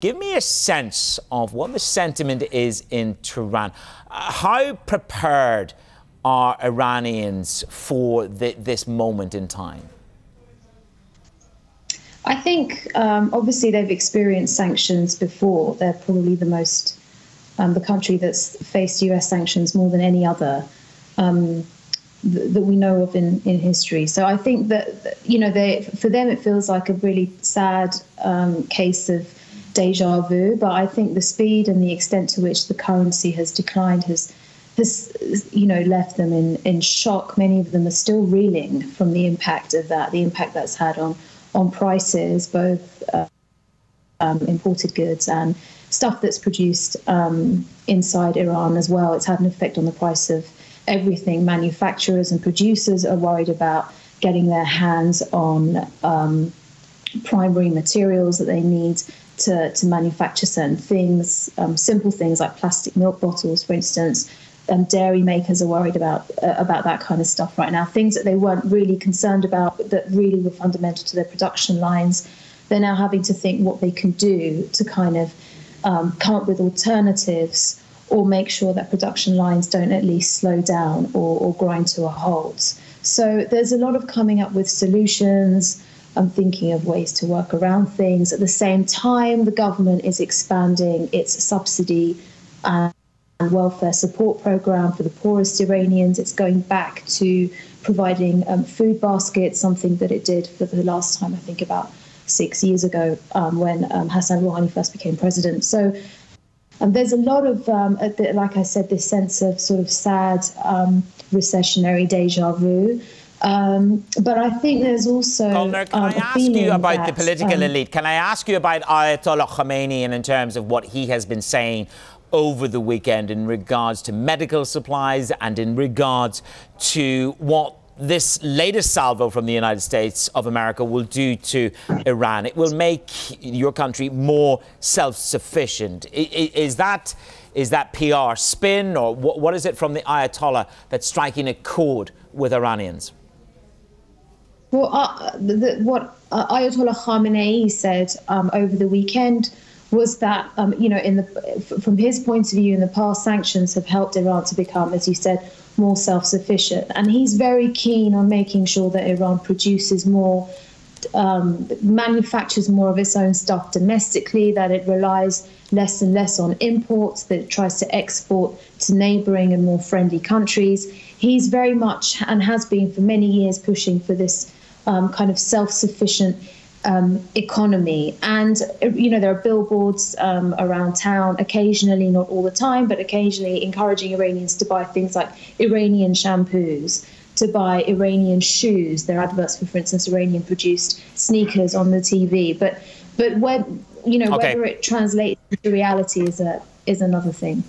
Give me a sense of what the sentiment is in Tehran. How prepared are Iranians for this moment in time? I think, obviously, they've experienced sanctions before. They're probably the country that's faced U.S. sanctions more than any other that we know of in history. So I think that, for them, it feels like a really sad case of deja vu. But I think the speed and the extent to which the currency has declined has left them in shock. Many of them are still reeling from the impact of that, the impact that's had on prices, both imported goods and stuff that's produced inside Iran as well. It's had an effect on the price of everything. Manufacturers and producers are worried about getting their hands on primary materials that they need to manufacture certain things, simple things like plastic milk bottles, for instance. Dairy makers are worried about that kind of stuff right now. Things that they weren't really concerned about, but that really were fundamental to their production lines. They're now having to think what they can do to kind of come up with alternatives or make sure that production lines don't at least slow down or grind to a halt. So there's a lot of coming up with solutions. I'm thinking of ways to work around things. At the same time, the government is expanding its subsidy and welfare support program for the poorest Iranians. It's going back to providing food baskets, something that it did for the last time, I think about 6 years ago, when Hassan Rouhani first became president. So there's a lot of, like I said, this sense of sort of sad recessionary deja vu. But I think there's also Golnar, can I ask you about the political elite? Can I ask you about Ayatollah Khamenei and in terms of what he has been saying over the weekend in regards to medical supplies and in regards to what this latest salvo from the United States of America will do to Iran? It will make your country more self-sufficient. Is that PR spin, or what is it from the Ayatollah that's striking a chord with Iranians? Well, what Ayatollah Khamenei said over the weekend was that, from his point of view, in the past, sanctions have helped Iran to become, as you said, more self-sufficient. And he's very keen on making sure that Iran produces more, manufactures more of its own stuff domestically, that it relies less and less on imports, that it tries to export to neighboring and more friendly countries. He's very much, and has been for many years, pushing for this kind of self-sufficient economy. And, there are billboards around town, occasionally, not all the time, but occasionally encouraging Iranians to buy things like Iranian shampoos, to buy Iranian shoes. There are adverts for instance, Iranian-produced sneakers on the TV. But when, whether it translates to reality is another thing.